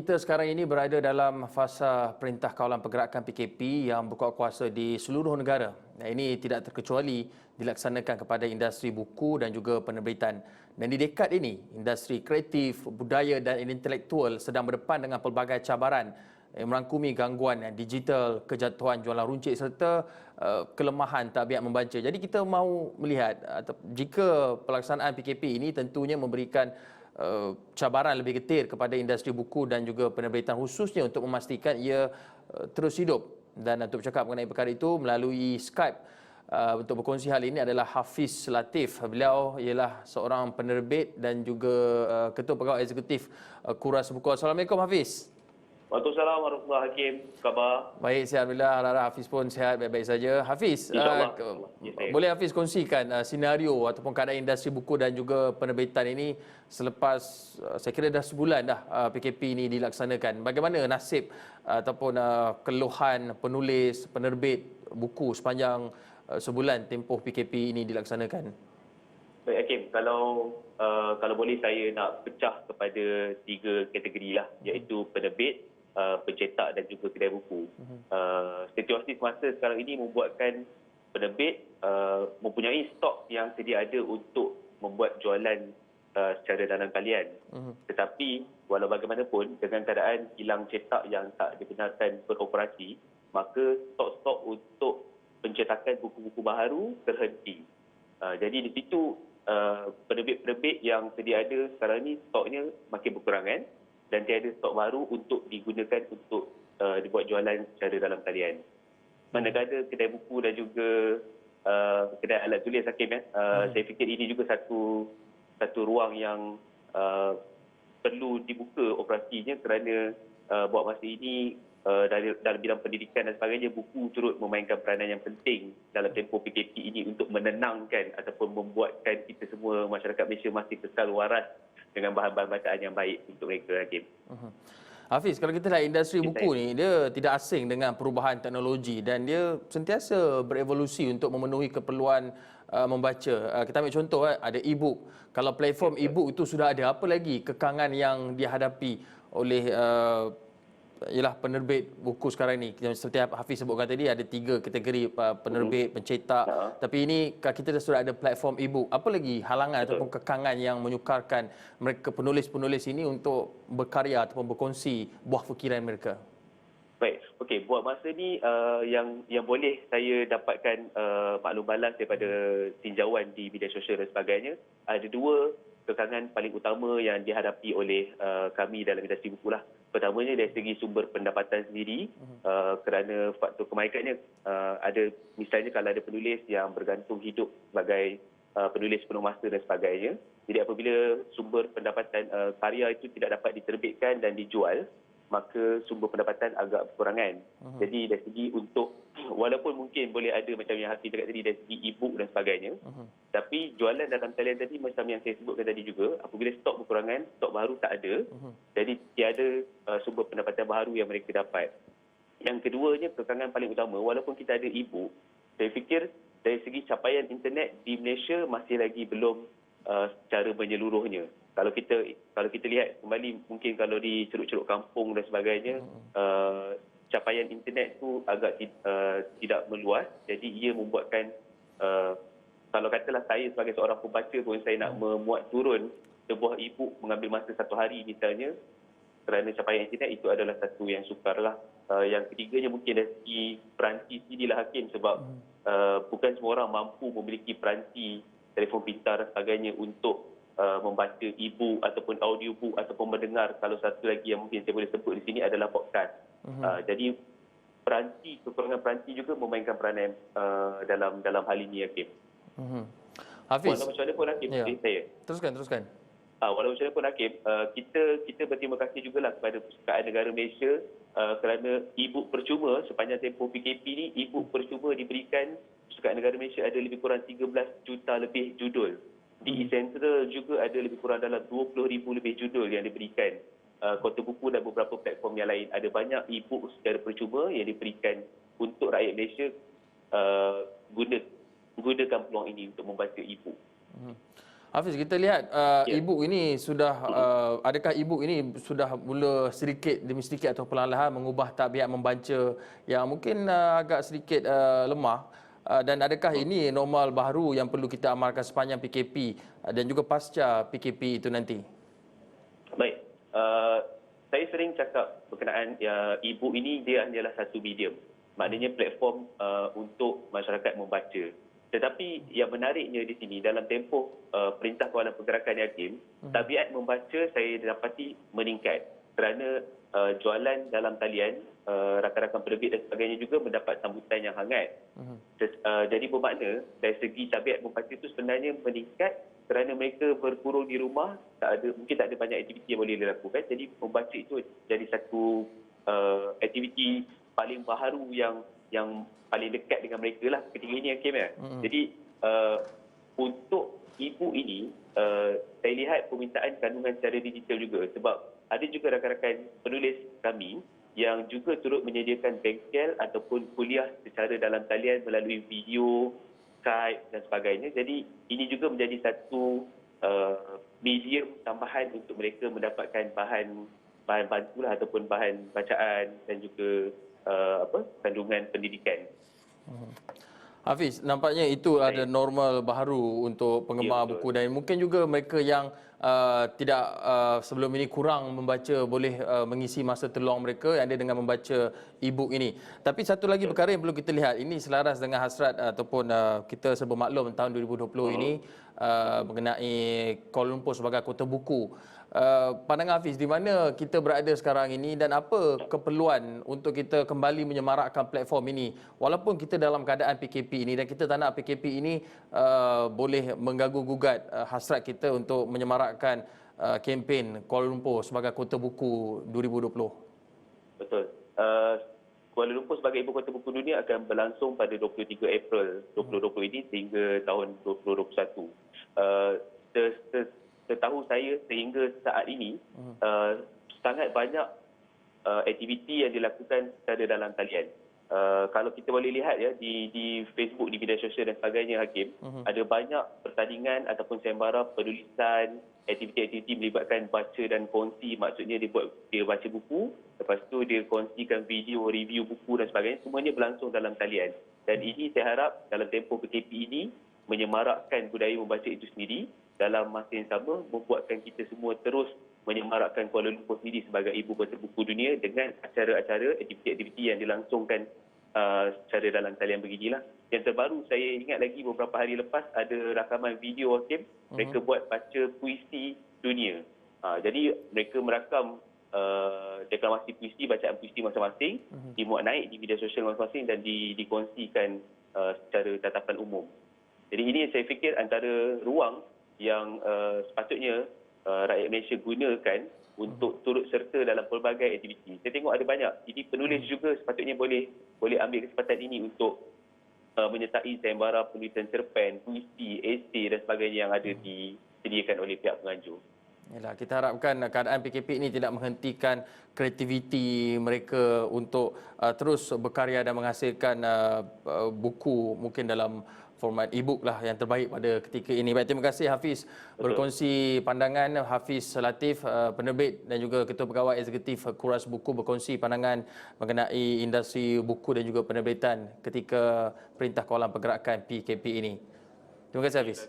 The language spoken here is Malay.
kita sekarang ini berada dalam fasa Perintah Kawalan Pergerakan PKP yang berkuat kuasa di seluruh negara. Ini tidak terkecuali dilaksanakan kepada industri buku dan juga penerbitan. Dan di dekad ini, industri kreatif, budaya dan intelektual sedang berdepan dengan pelbagai cabaran yang merangkumi gangguan digital, kejatuhan jualan runcit serta kelemahan tabiat membaca. Jadi kita mahu melihat jika pelaksanaan PKP ini tentunya memberikan cabaran lebih getir kepada industri buku dan juga penerbitan khususnya untuk memastikan ia terus hidup. Dan untuk bercakap mengenai perkara itu melalui Skype untuk berkongsi hal ini adalah Hafiz Latif. Beliau ialah seorang penerbit dan juga Ketua Pegawai Eksekutif Kuras Buku. Assalamualaikum Hafiz. Waalaikumsalam warahmatullahi wabarakatuh. Khabar? Baik, sihat alhamdulillah. Harap Hafiz pun sihat, baik-baik saja. Hafiz, InsyaAllah. boleh Hafiz kongsikan senario ataupun keadaan industri buku dan juga penerbitan ini selepas saya kira dah sebulan dah PKP ini dilaksanakan. Bagaimana nasib ataupun keluhan penulis, penerbit buku sepanjang sebulan tempoh PKP ini dilaksanakan? Baik Hakim, kalau boleh saya nak pecah kepada 3 kategori lah, iaitu penerbit, pencetak dan juga kedai buku. Situasi semasa sekarang ini membuatkan penerbit mempunyai stok yang sedia ada untuk membuat jualan secara dalam talian. Tetapi walau bagaimanapun dengan keadaan kilang cetak yang tak dibenarkan beroperasi, maka stok-stok untuk pencetakan buku-buku baharu terhenti. Jadi di situ penerbit-penerbit yang sedia ada sekarang ini stoknya makin berkurangan dan tiada stok baru untuk digunakan untuk dibuat jualan secara dalam talian. Manakala kedai buku dan juga kedai alat tulis Hakim, saya fikir ini juga satu ruang yang perlu dibuka operasinya kerana buat masa ini dalam bidang pendidikan dan sebagainya, buku turut memainkan peranan yang penting dalam tempoh PKP ini untuk menenangkan ataupun membuatkan kita semua masyarakat Malaysia masih kekal waras dengan bahan-bahan bacaan yang baik untuk mereka, Hakim. Hafiz, kalau kita lihat industri buku ni, dia tidak asing dengan perubahan teknologi dan dia sentiasa berevolusi untuk memenuhi keperluan membaca. Kita ambil contoh, ada e-book. Kalau platform e-book itu sudah ada, apa lagi kekangan yang dihadapi oleh ialah penerbit buku sekarang ni? Seperti Hafiz sebutkan tadi, ada 3 kategori penerbit, pencetak. Tapi ini kita sudah ada platform e-book. Apa lagi halangan ataupun kekangan yang menyukarkan mereka penulis-penulis ini untuk berkarya ataupun berkongsi buah fikiran mereka? Baik, okey. Buat masa ni yang boleh saya dapatkan maklum balas daripada tinjauan di media sosial dan sebagainya, ada 2 kekangan paling utama yang dihadapi oleh kami dalam industri buku lah. Pertamanya dari segi sumber pendapatan sendiri, kerana faktor kemaikannya ada, misalnya kalau ada penulis yang bergantung hidup sebagai penulis penuh masa dan sebagainya. Jadi apabila sumber pendapatan karya itu tidak dapat diterbitkan dan dijual, maka sumber pendapatan agak berkurangan. Jadi dari segi untuk, walaupun mungkin boleh ada macam yang Hafiz cakap tadi dari segi e-book dan sebagainya, tapi jualan dalam talian tadi macam yang saya sebutkan tadi juga, apabila stok berkurangan, stok baru tak ada, jadi tiada sumber pendapatan baru yang mereka dapat. Yang keduanya, kekangan paling utama, walaupun kita ada e-book, saya fikir dari segi capaian internet di Malaysia masih lagi belum secara menyeluruhnya. Kalau kita lihat kembali, mungkin kalau di ceruk-ceruk kampung dan sebagainya, capaian internet tu agak tidak meluas. Jadi ia membuatkan, kalau katalah saya sebagai seorang pembaca pun, saya nak memuat turun sebuah e-book mengambil masa 1 hari misalnya, kerana capaian internet itu adalah satu yang sukarlah. Yang ketiganya mungkin dari segi peranti sendirilah Hakim, sebab bukan semua orang mampu memiliki peranti telefon pintar dan sebagainya untuk membaca e-book ataupun audiobook ataupun mendengar. Kalau satu lagi yang mungkin saya boleh sebut di sini adalah podcast. Jadi kekurangan peranti juga memainkan peranan dalam hal ini, Hakim. Hafiz, walau macam mana pun Hakim, saya teruskan. Walau macam mana pun Hakim, kita berterima kasih jugalah kepada Perpustakaan Negara Malaysia kerana e-book percuma sepanjang tempoh PKP ni, e-book percuma diberikan. Perpustakaan Negara Malaysia ada lebih kurang 13 juta lebih judul. Di eCentral juga ada lebih kurang dalam 20,000 lebih judul yang diberikan. Kota buku dan beberapa platform yang lain. Ada banyak e-book secara percuma yang diberikan untuk rakyat Malaysia gunakan peluang ini untuk membaca e-book. Hafiz, kita lihat Ya. e-book ini sudah adakah e-book ini sudah mula sedikit demi sedikit atau perlahan-lahan mengubah tabiat membaca yang mungkin agak sedikit lemah, dan adakah ini normal baru yang perlu kita amalkan sepanjang PKP dan juga pasca PKP itu nanti? Baik. Saya sering cakap berkenaan e-book ini dia hanyalah satu medium. Maknanya platform untuk masyarakat membaca. Tetapi yang menariknya di sini dalam tempoh Perintah Kawalan Pergerakan Hakim, tabiat membaca saya dapati meningkat kerana jualan dalam talian rakan-rakan penerbit dan sebagainya juga mendapat sambutan yang hangat. Jadi bermakna dari segi tabiat membaca itu sebenarnya meningkat kerana mereka berkurung di rumah, mungkin tak ada banyak aktiviti yang boleh dilakukan. Jadi membaca itu jadi satu aktiviti paling baharu yang paling dekat dengan mereka lah ketika ini Hakim ya. Jadi untuk e-book ini saya lihat permintaan kandungan secara digital juga sebab ada juga rakan-rakan penulis kami yang juga turut menyediakan bengkel ataupun kuliah secara dalam talian melalui video, Skype dan sebagainya. Jadi ini juga menjadi satu medium tambahan untuk mereka mendapatkan bahan bantulah ataupun bahan bacaan dan juga kandungan pendidikan. Hafiz, nampaknya itu ada normal baharu untuk penggemar buku dan mungkin juga mereka yang tidak sebelum ini kurang membaca boleh mengisi masa terluang mereka yang ada dengan membaca e-book ini. Tapi satu lagi perkara yang perlu kita lihat, ini selaras dengan hasrat ataupun kita serba maklum tahun 2020 ini mengenai Kuala Lumpur sebagai kota buku. Pandangan Hafiz, di mana kita berada sekarang ini dan apa keperluan untuk kita kembali menyemarakkan platform ini walaupun kita dalam keadaan PKP ini dan kita tak nak PKP ini boleh mengganggu-gugat hasrat kita untuk menyemarakkan kempen Kuala Lumpur sebagai kota buku 2020. Betul. Kuala Lumpur sebagai ibu kota buku dunia akan berlangsung pada 23 April 2020 ini sehingga tahun 2021. Setahu saya sehingga saat ini sangat banyak aktiviti yang dilakukan secara dalam talian. Kalau kita boleh lihat ya di Facebook, di media sosial dan sebagainya Hakim, ada banyak pertandingan ataupun sembara penulisan, aktiviti-aktiviti melibatkan baca dan kongsi. Maksudnya dia baca buku, lepas tu dia kongsikan video, review buku dan sebagainya. Semuanya berlangsung dalam talian. Dan ini saya harap dalam tempoh PKP ini menyemarakkan budaya membaca itu sendiri, dalam masa yang sama membuatkan kita semua terus menyemarakkan Kuala Lumpur sendiri sebagai ibu kota buku dunia dengan acara-acara, aktiviti-aktiviti yang dilangsungkan secara dalam talian beginilah. Yang terbaru saya ingat lagi beberapa hari lepas ada rakaman video Hakim, mereka buat baca puisi dunia. Jadi mereka merakam deklamasi puisi, bacaan puisi masing-masing, dimuat naik di media sosial masing-masing dan dikongsikan secara tatapan umum. Jadi ini saya fikir antara ruang yang sepatutnya rakyat Malaysia gunakan untuk turut serta dalam pelbagai aktiviti. Saya tengok ada banyak. Jadi penulis juga sepatutnya boleh ambil kesempatan ini untuk menyertai sembara penulisan cerpen, puisi, esei dan sebagainya yang ada disediakan oleh pihak penganjur. Yalah, kita harapkan keadaan PKP ini tidak menghentikan kreativiti mereka untuk terus berkarya dan menghasilkan buku mungkin dalam format e-book lah yang terbaik pada ketika ini. Baik, terima kasih Hafiz berkongsi pandangan. Hafiz Latif, penerbit dan juga Ketua Pegawai Eksekutif Kuras Buku berkongsi pandangan mengenai industri buku dan juga penerbitan ketika Perintah Kawalan Pergerakan PKP ini. Terima kasih Hafiz.